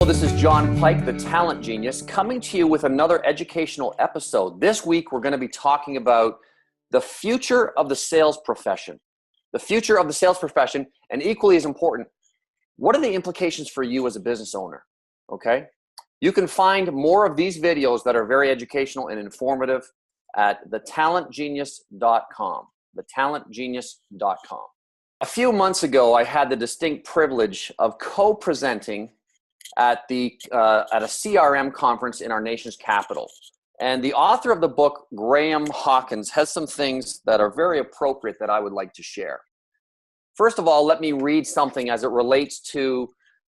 This is John Pike, the Talent Genius, coming to you with another educational episode. This week, we're going to be talking about the future of the sales profession. The future of the sales profession, and equally as important, what are the implications for you as a business owner? Okay? You can find more of these videos that are very educational and informative at thetalentgenius.com. Thetalentgenius.com. A few months ago, I had the distinct privilege of co-presenting at a CRM conference in our nation's capital. And the author of the book, Graham Hawkins, has some things that are very appropriate that I would like to share. First of all, let me read something as it relates to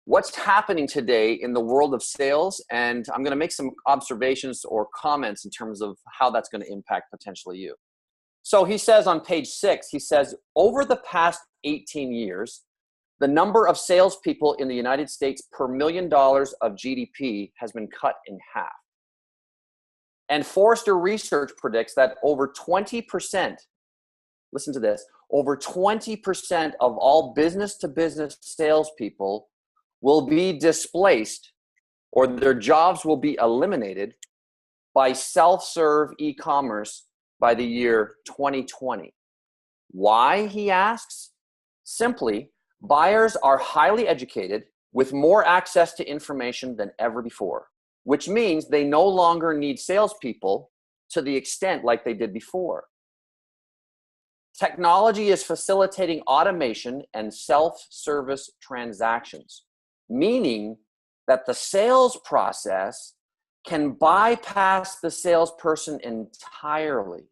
what's happening today in the world of sales, and I'm going to make some observations or comments in terms of how that's going to impact potentially you. So he says on page 6, he says, over the past 18 years, the number of salespeople in the United States per $1 million of GDP has been cut in half. And Forrester research predicts that over 20%, listen to this, over 20% of all business-to-business salespeople will be displaced, or their jobs will be eliminated by self-serve e-commerce by the year 2020. Why, he asks? Simply, buyers are highly educated with more access to information than ever before, which means they no longer need salespeople to the extent like they did before. Technology is facilitating automation and self-service transactions, meaning that the sales process can bypass the salesperson entirely,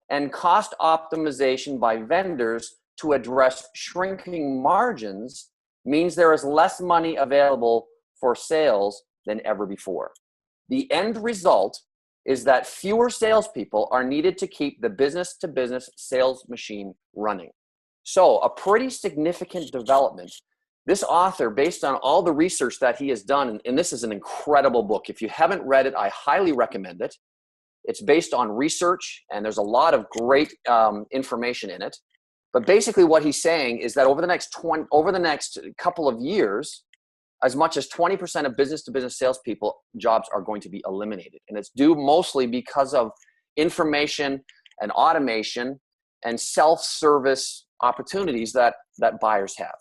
and cost optimization by vendors to address shrinking margins means there is less money available for sales than ever before. The end result is that fewer salespeople are needed to keep the business-to-business sales machine running. So, a pretty significant development. This author, based on all the research that he has done, and this is an incredible book. If you haven't read it, I highly recommend it. It's based on research, and there's a lot of great information in it. But basically what he's saying is that over the next couple of years, as much as 20% of business-to-business salespeople jobs are going to be eliminated. And it's due mostly because of information and automation and self-service opportunities that buyers have.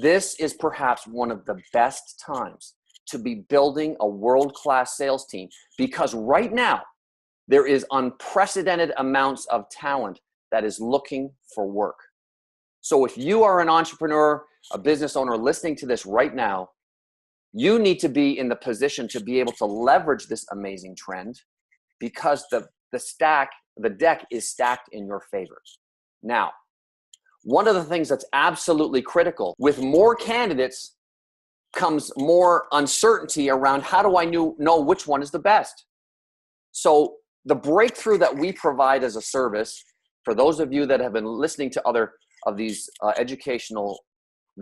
This is perhaps one of the best times to be building a world-class sales team, because right now there is unprecedented amounts of talent that is looking for work. So if you are an entrepreneur, a business owner listening to this right now, you need to be in the position to be able to leverage this amazing trend, because the deck is stacked in your favor. Now, one of the things that's absolutely critical, with more candidates comes more uncertainty around how do I know which one is the best. So the breakthrough that we provide as a service, for those of you that have been listening to other of these educational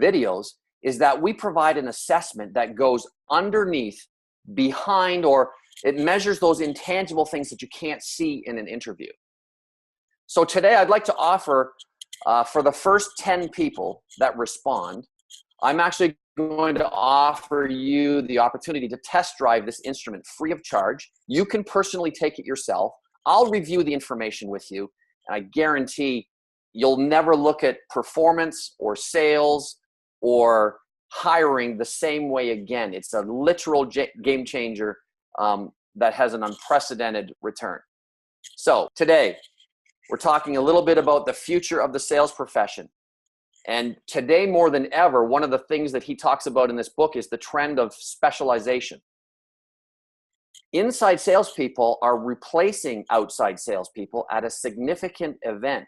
videos, is that we provide an assessment that goes underneath, behind, or it measures those intangible things that you can't see in an interview. So today I'd like to offer, for the first 10 people that respond, I'm actually going to offer you the opportunity to test drive this instrument free of charge. You can personally take it yourself. I'll review the information with you, and I guarantee you'll never look at performance or sales or hiring the same way again. It's a literal game changer that has an unprecedented return. So today, we're talking a little bit about the future of the sales profession. And today, more than ever, one of the things that he talks about in this book is the trend of specialization. Inside salespeople are replacing outside salespeople at a significant event,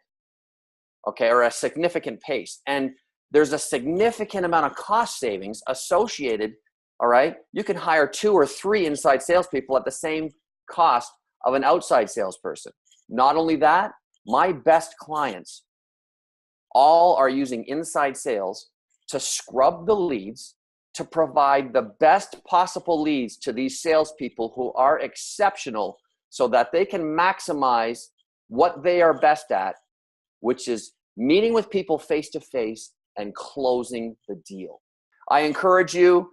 okay, or a significant pace. And there's a significant amount of cost savings associated, all right? You can hire 2 or 3 inside salespeople at the same cost of an outside salesperson. Not only that, my best clients all are using inside sales to scrub the leads, to provide the best possible leads to these salespeople who are exceptional, so that they can maximize what they are best at, which is meeting with people face to face and closing the deal. I encourage you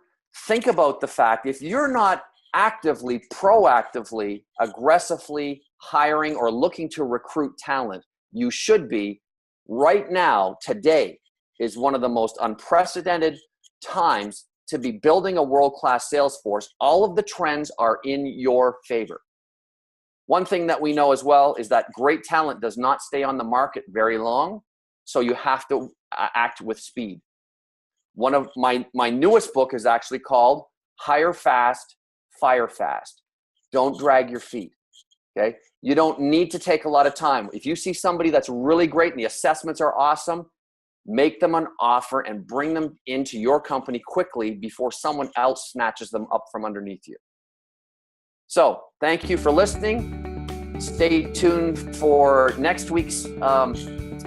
think about the fact if you're not actively, proactively, aggressively hiring or looking to recruit talent, you should be. Right now, today is one of the most unprecedented times to be building a world-class sales force. All of the trends are in your favor. One thing that we know as well is that great talent does not stay on the market very long, so you have to act with speed. One of my newest book is actually called Hire Fast, Fire Fast. Don't drag your feet, okay? You don't need to take a lot of time. If you see somebody that's really great and the assessments are awesome, make them an offer and bring them into your company quickly before someone else snatches them up from underneath you. So thank you for listening. Stay tuned for next week's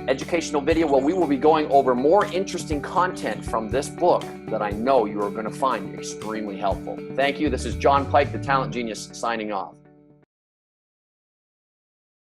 educational video where we will be going over more interesting content from this book that I know you are going to find extremely helpful. Thank you. This is John Pike, the Talent Genius, signing off.